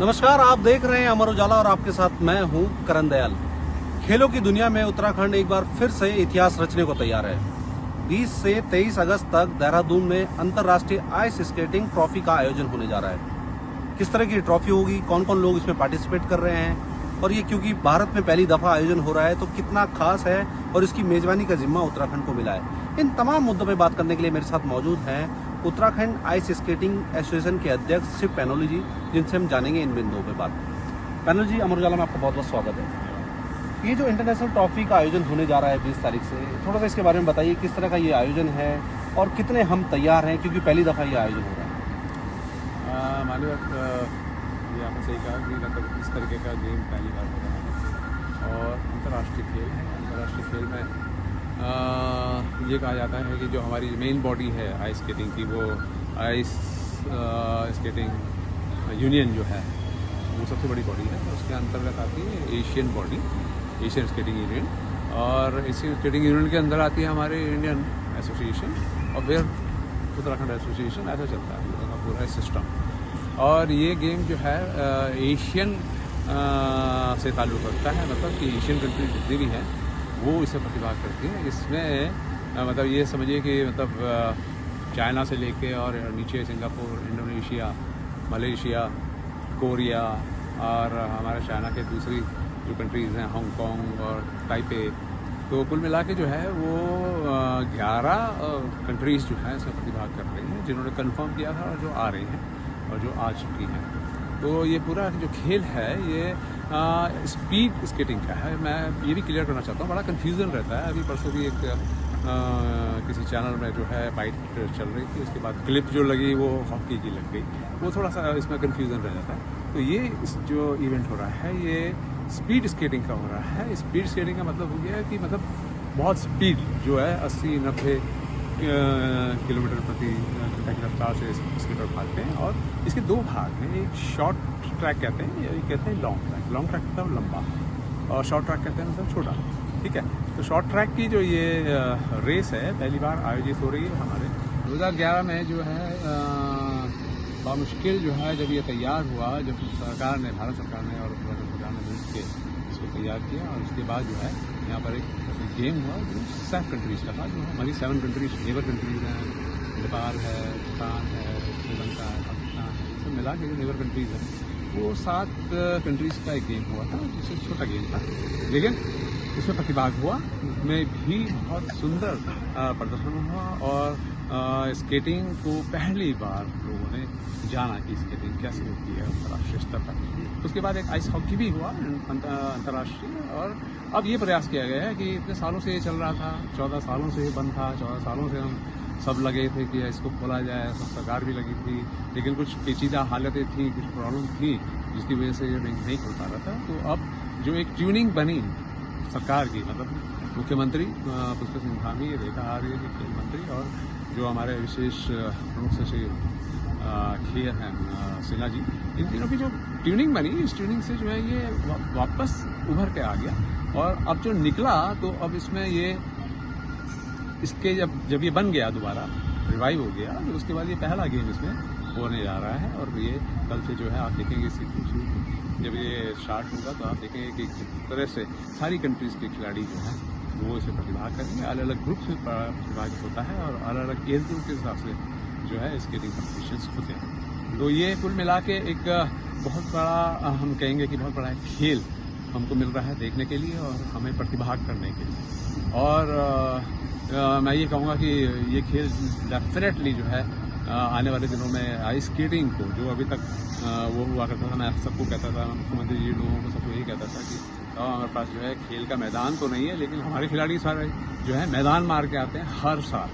नमस्कार, आप देख रहे हैं अमर उजाला और आपके साथ मैं हूं करण दयाल। खेलों की दुनिया में उत्तराखंड एक बार फिर से इतिहास रचने को तैयार है। 20 से 23 अगस्त तक देहरादून में अंतर्राष्ट्रीय आइस स्केटिंग ट्रॉफी का आयोजन होने जा रहा है। किस तरह की ट्रॉफी होगी, कौन कौन लोग इसमें पार्टिसिपेट कर रहे हैं और ये क्योंकि भारत में पहली दफा आयोजन हो रहा है तो कितना खास है और इसकी मेजबानी का जिम्मा उत्तराखंड को मिला है। इन तमाम मुद्दों पर बात करने के लिए मेरे साथ मौजूद हैं उत्तराखंड आइस स्केटिंग एसोसिएशन के अध्यक्ष शिव पैनोली जी, जिनसे हम जानेंगे इन बिंदुओं पर बात। पैनोली जी, अमर उजाला में आपका बहुत बहुत स्वागत है। ये जो इंटरनेशनल ट्रॉफी का आयोजन होने जा रहा है 20 तारीख से, थोड़ा सा इसके बारे में बताइए, किस तरह का ये आयोजन है और कितने हम तैयार हैं, क्योंकि पहली दफ़ा ये आयोजन हो रहा है। मालूम ये आपने सही कहा कि मतलब इस तरीके का गेम पहली बार हो रहा है और अंतर्राष्ट्रीय खेल है। अंतर्राष्ट्रीय खेल में ये कहा जाता है कि जो हमारी मेन बॉडी है आइस स्केटिंग की, वो आइस स्केटिंग यूनियन जो है वो सबसे बड़ी बॉडी है। उसके अंतर्गत आती है Asian body, Asian skating union, और एशियन स्केटिंग यूनियन के अंदर आती है हमारे इंडियन एसोसिएशन और फिर उत्तराखंड एसोसिएशन। ऐसा चलता है पूरा सिस्टम। और ये गेम जो है एशियन से ताल्लुक़ रखता है, मतलब कि एशियन कंट्री जितनी भी हैं वो इसे प्रतिभाग करती है। इसमें मतलब ये समझिए कि मतलब चाइना से लेके और नीचे सिंगापुर, इंडोनेशिया, मलेशिया, कोरिया और हमारे चाइना के दूसरी जो कंट्रीज़ हैं हांगकांग और ताइपे, तो कुल मिला के जो है वो 11 कंट्रीज़ जो हैं इसमें प्रतिभाग कर रही हैं, जिन्होंने कंफर्म किया था और जो आ रही हैं और जो आ चुकी हैं। तो ये पूरा जो खेल है ये स्पीड स्केटिंग का है। मैं ये भी क्लियर करना चाहता हूँ, बड़ा कन्फ्यूज़न रहता है। अभी परसों भी एक किसी चैनल में जो है बाइट चल रही थी, उसके बाद क्लिप जो लगी वो हॉकी की लग गई, वो थोड़ा सा इसमें कन्फ्यूज़न रह जाता है। तो ये जो इवेंट हो रहा है ये स्पीड स्केटिंग का हो रहा है। स्पीड स्केटिंग का मतलब ये है कि मतलब बहुत स्पीड जो है 80-90 किलोमीटर प्रति घंटा की रफ्तार से स्केटर भागते हैं। और इसके दो भाग हैं, एक शॉर्ट ट्रैक कहते हैं, या कहते हैं लॉन्ग ट्रैक। लॉन्ग ट्रैक मतलब लंबा और शॉर्ट ट्रैक कहते हैं मतलब छोटा, ठीक है। तो शॉर्ट ट्रैक की जो ये रेस है पहली बार आयोजित हो रही है हमारे 2011 में जो है। बामुश्किल जो है जब ये तैयार हुआ, जब सरकार ने, भारत सरकार ने और उत्तराखंड सरकार ने मिल के इसको तैयार किया, और उसके बाद जो है यहाँ पर एक गेम हुआ जो 7 कंट्रीज़ का था। जो हमारी 7 कंट्रीज नेबर कंट्रीज़ हैं, नेपाल है, भूटान है, श्रीलंका है, पाकिस्तान है, सब मिला के जो नेबर कंट्रीज़ हैं वो 7 कंट्रीज़ का एक गेम हुआ था, जिससे छोटा गेम था, लेकिन उसमें प्रतिभाग हुआ। उसमें भी बहुत सुंदर प्रदर्शन हुआ और स्केटिंग को पहली बार लोगों ने जाना कि स्केटिंग कैसे होती है अंतर्राष्ट्रीय स्तर पर। उसके बाद एक आइस हॉकी भी हुआ अंतर्राष्ट्रीय। और अब ये प्रयास किया गया है कि इतने सालों से ये चल रहा था, 14 सालों से ये बंद था, 14 सालों से हम सब लगे थे कि इसको खोला जाए, सब सरकार भी लगी थी, लेकिन कुछ पेचीदा हालतें थी, कुछ प्रॉब्लम थी जिसकी वजह से ये नहीं खुल पा रहा था। तो अब जो एक ट्यूनिंग बनी सरकार की, मतलब मुख्यमंत्री पुष्कर सिंह धामी, रेखा आर्य के खेल मंत्री, और जो हमारे विशेष प्रमुख सचिव खेल हैं सिन्हा जी, इन तीनों की जो ट्यूनिंग बनी, इस ट्यूनिंग से जो है ये वापस उभर के आ गया। और अब जो निकला तो अब इसमें ये इसके जब ये बन गया, दोबारा रिवाइव हो गया, तो उसके बाद ये पहला गेम इसमें होने जा रहा है। और ये कल से जो है आप देखेंगे जब ये स्टार्ट होगा तो आप देखेंगे कि किस तरह से सारी कंट्रीज़ के खिलाड़ी जो हैं वो इसे प्रतिभाग करेंगे। अलग अलग ग्रुप से प्रतिभाग होता है और अलग अलग एज ग्रुप के हिसाब से जो है स्केटिंग कॉम्पिटिशन्स होते हैं। तो ये कुल मिला के एक बहुत बड़ा, हम कहेंगे कि बहुत बड़ा खेल हमको मिल रहा है देखने के लिए और हमें प्रतिभाग करने के लिए। और मैं ये कहूँगा कि ये खेल डेफिनेटली जो है आने वाले दिनों में आइस स्केटिंग को, जो अभी तक वो हुआ करता था, मैं सबको कहता था, मुख्यमंत्री जी लोगों को सबको यही कहता था कि हमारे पास जो है खेल का मैदान तो नहीं है, लेकिन हमारे खिलाड़ी सारे जो है मैदान मार के आते हैं हर साल,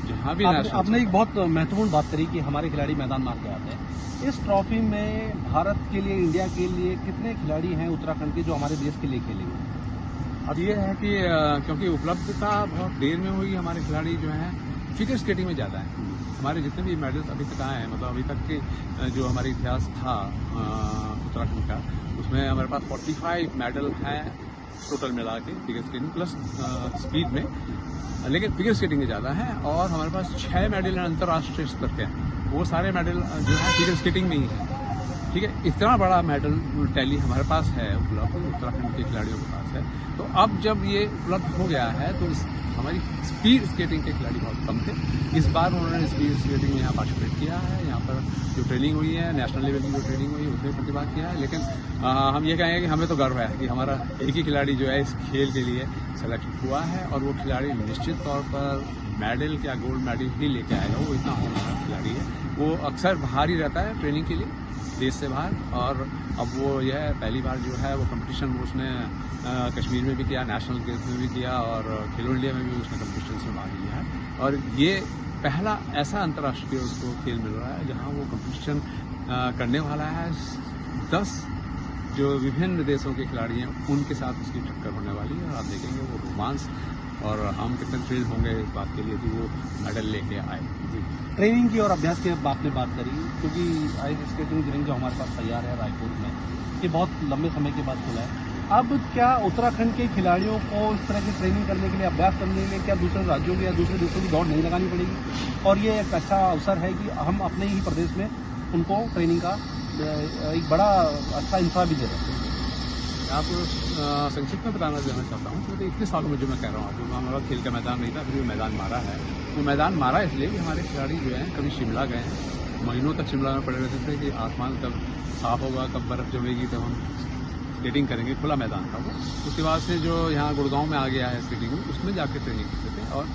जहाँ भी। आपने एक बहुत महत्वपूर्ण बात करी कि हमारे खिलाड़ी मैदान मार के आते हैं। इस ट्रॉफी में भारत के लिए, इंडिया के लिए कितने खिलाड़ी हैं उत्तराखंड के जो हमारे देश के लिए खेलेंगे? अब ये है कि क्योंकि उपलब्धता बहुत देर में हुई, हमारे खिलाड़ी जो हैं फिगर स्केटिंग में ज़्यादा है। हमारे जितने भी मेडल्स अभी तक आए हैं, मतलब अभी तक के जो हमारे इतिहास था उत्तराखंड का, उसमें हमारे पास 45 मेडल हैं टोटल मिला के फिगर स्केटिंग प्लस स्पीड में, लेकिन फिगर स्केटिंग में ज़्यादा है। और हमारे पास 6 मेडल हैं अंतर्राष्ट्रीय स्तर के, वो सारे मेडल जो है फिगर स्केटिंग में ही है। ठीक है, इतना बड़ा मेडल टैली हमारे पास है उपलब्ध, उत्तराखंड के खिलाड़ियों के पास है। तो अब जब ये उपलब्ध हो गया है तो हमारी स्पीड स्केटिंग के खिलाड़ी बहुत कम थे। इस बार उन्होंने स्पीड स्केटिंग में यहाँ पार्टिसिपेट किया है। यहाँ पर जो ट्रेनिंग हुई है, नेशनल लेवल की जो ट्रेनिंग हुई है उसमें प्रतिभाग किया है। लेकिन हम ये कहेंगे कि हमें तो गर्व है कि हमारा एक ही खिलाड़ी जो है इस खेल के लिए सेलेक्ट हुआ है और वो खिलाड़ी निश्चित तौर पर मेडल क्या गोल्ड मेडल ही लेके आएगा। वो इतना होनहार खिलाड़ी है। वो अक्सर बाहर ही रहता है ट्रेनिंग के लिए, देश से बाहर, और अब वो यह पहली बार जो है वो कंपटीशन उसने कश्मीर में भी किया, नेशनल गेम्स में भी किया और खेलो इंडिया में भी उसने कंपटीशन में भाग लिया है। और ये पहला ऐसा अंतर्राष्ट्रीय उसको खेल मिल रहा है जहां वो कंपटीशन करने वाला है। 10 जो विभिन्न देशों के खिलाड़ी हैं उनके साथ उसकी टक्कर होने वाली है और आप देखेंगे वो रोमांस और हम कितने थ्रिल होंगे इस बात के लिए कि वो मेडल लेके आए। जी, ट्रेनिंग की और अभ्यास की आपने बात करी, क्योंकि आइस स्केटिंग रिंग जो हमारे पास तैयार है रायपुर में, ये बहुत लंबे समय के बाद खुला है। अब क्या उत्तराखंड के खिलाड़ियों को इस तरह की ट्रेनिंग करने के लिए, अभ्यास करने के लिए क्या दूसरे राज्यों की या दूसरे देशों की दौड़ नहीं लगानी पड़ेगी? और ये एक अच्छा अवसर है कि हम अपने ही प्रदेश में उनको ट्रेनिंग का एक बड़ा अच्छा इंफ्रा भी दे रहे हैं। आपको संक्षिप्त में बताना देना चाहता हूँ क्योंकि इतने सालों में जो मैं कह रहा हूँ आपको, हमारा खेल का मैदान नहीं था, फिर भी मैदान मारा है। वो मैदान मारा इसलिए कि हमारे खिलाड़ी जो हैं कभी शिमला गए हैं, महीनों तक शिमला में पड़े रहते थे कि आसमान कब साफ होगा, कब बर्फ़ जमेगी, तब हम स्केटिंग करेंगे। खुला मैदान था वो। उसके बाद से जो यहाँ गुड़गांव में आ गया है स्केटिंग में, उसमें जाके ट्रेनिंग करते थे। और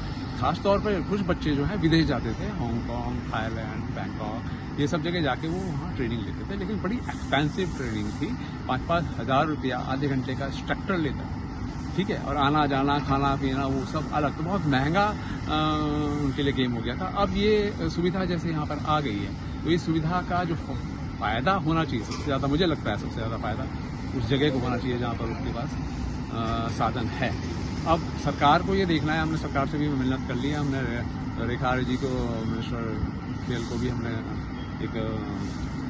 ख़ास तौर पर कुछ बच्चे जो हैं विदेश जाते थे, हांगकांग, थाईलैंड, बैंकॉक, ये सब जगह जाके वो वहाँ ट्रेनिंग लेते थे। लेकिन बड़ी एक्सपेंसिव ट्रेनिंग थी, 5-5 हज़ार रुपया आधे घंटे का इंस्ट्रक्टर लेता, ठीक है, और आना जाना खाना पीना वो सब अलग, तो बहुत महंगा उनके लिए गेम हो गया था। अब ये सुविधा जैसे यहाँ पर आ गई है तो इस सुविधा का जो फ़ायदा होना चाहिए सबसे ज़्यादा, मुझे लगता है सबसे ज़्यादा फ़ायदा उस जगह को होना चाहिए जहाँ पर उसके पास साधन है। अब सरकार को ये देखना है, हमने सरकार से भी मिन्नत कर ली है। हमने रेखा आर्य जी को, मिनिस्टर खेल को भी हमने एक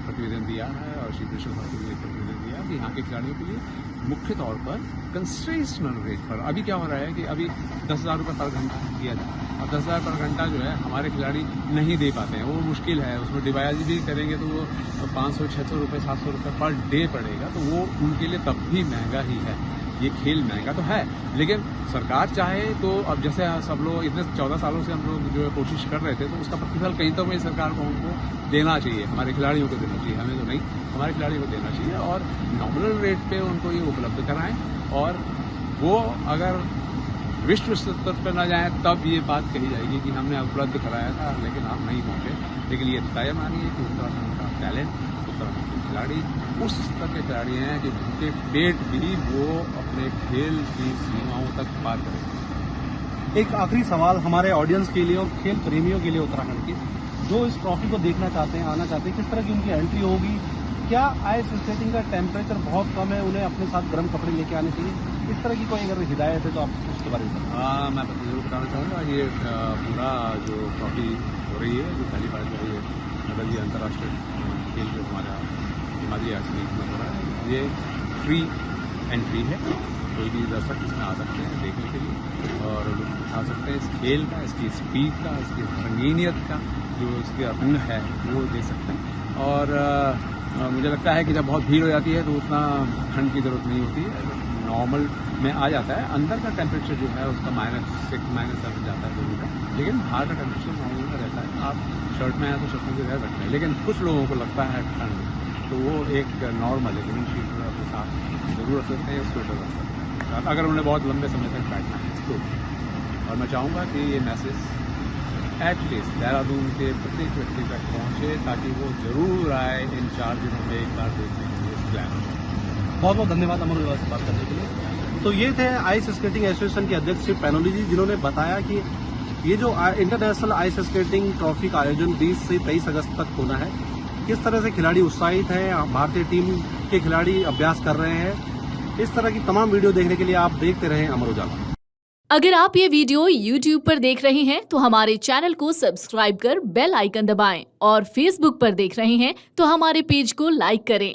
प्रतिवेदन दिया है और श्री कृष्ण को भी एक प्रतिवेदन दिया कि यहाँ के खिलाड़ियों के लिए मुख्य तौर पर कंसेशनल रेट पर, अभी क्या हो रहा है कि अभी 10,000 रुपये पर घंटा दिया जाता है। अब 10,000 पर घंटा जो है हमारे खिलाड़ी नहीं दे पाते हैं, वो मुश्किल है। उसमें डिवाइड भी करेंगे तो वो 500, 600 रुपये, 700 रुपये पर डे पड़ेगा, तो वो उनके लिए तब भी महंगा ही है। ये खेल महंगा तो है, लेकिन सरकार चाहे तो अब जैसे सब लोग इतने 14 सालों से हम लोग जो है कोशिश कर रहे थे, तो उसका प्रतिफल कहीं तो में सरकार को उनको देना चाहिए, हमारे खिलाड़ियों को देना चाहिए, हमें तो नहीं, हमारे खिलाड़ियों को देना चाहिए और नॉमिनल रेट पे उनको ये उपलब्ध कराएं। और वो अगर विश्व स्तर पर न जाएं तब ये बात कही जाएगी कि हमने उपलब्ध कराया था लेकिन आप नहीं पहुँचे। लेकिन ये तय मानिए कि उत्तराखंड का टैलेंट, उत्तराखंड के खिलाड़ी उस स्तर के खिलाड़ी हैं कि उनके पेट भी वो अपने खेल की सीमाओं तक पार करेंगे। एक आखिरी सवाल हमारे ऑडियंस के लिए और खेल प्रेमियों के लिए उत्तराखंड के, जो इस ट्रॉफी को देखना चाहते हैं, आना चाहते हैं, किस तरह की उनकी एंट्री होगी? क्या आइस स्केटिंग का टेम्परेचर बहुत कम है, उन्हें अपने साथ गर्म कपड़े लेके आने चाहिए? इस तरह की कोई अगर हिदायत है तो आप उसके बारे में बताएं। मैं जरूर बताना चाहूँगा। ये पूरा जो ट्रॉफी हो रही है, जो पहली बार जो ये मतलब ये अंतर्राष्ट्रीय खेल जो हमारा हिमालय आर्चरी में हो रहा है, ये फ्री एंट्री है। कोई भी दर्शक इसमें आ सकते हैं देखने के लिए और लुत्फ उठा सकते हैं इस खेल का, इसकी स्पीड का, इसकी रंगीनियत का, जो इसके रंग है वो दे सकते हैं। और मुझे लगता है कि जब बहुत भीड़ हो जाती है तो उतना ठंड की ज़रूरत नहीं होती है, नॉर्मल में आ जाता है। अंदर का टेम्परेचर जो है उसका -6 -7 जाता है जरूर है, लेकिन बाहर का टेम्परेचर नॉर्मल का रहता है। आप शर्ट में आए तो शर्ट में भी रह सकते हैं, लेकिन कुछ लोगों को लगता है ठंड, तो वो एक नॉर्मल एक विंड शीट अपने साथ जरूर रख सकते हैं, स्वेटर रख सकते हैं अगर उन्हें बहुत लंबे समय तक बैठना है तो। और मैं चाहूँगा कि ये मैसेज एटलीस्ट देहरादून के प्रत्येक व्यक्ति तक पहुँचे ताकि वो ज़रूर आए इन 4 दिनों में एक बार देखने के लिए प्लान। बहुत बहुत धन्यवाद अमर विवाद से बात करने के लिए। तो ये थे आइस स्केटिंग एसोसिएशन के अध्यक्ष श्री पैनोली जी, जिन्होंने बताया कि ये जो इंटरनेशनल आइस स्केटिंग ट्रॉफी का आयोजन 20 से 23 अगस्त तक होना है, किस तरह से खिलाड़ी उत्साहित हैं, भारतीय टीम के खिलाड़ी अभ्यास कर रहे हैं। इस तरह की तमाम वीडियो देखने के लिए आप देखते रहें अमर उजाला। अगर आप ये वीडियो YouTube पर देख रहे हैं तो हमारे चैनल को सब्सक्राइब कर बेल आइकन दबाएं और Facebook पर देख रहे हैं तो हमारे पेज को लाइक करें।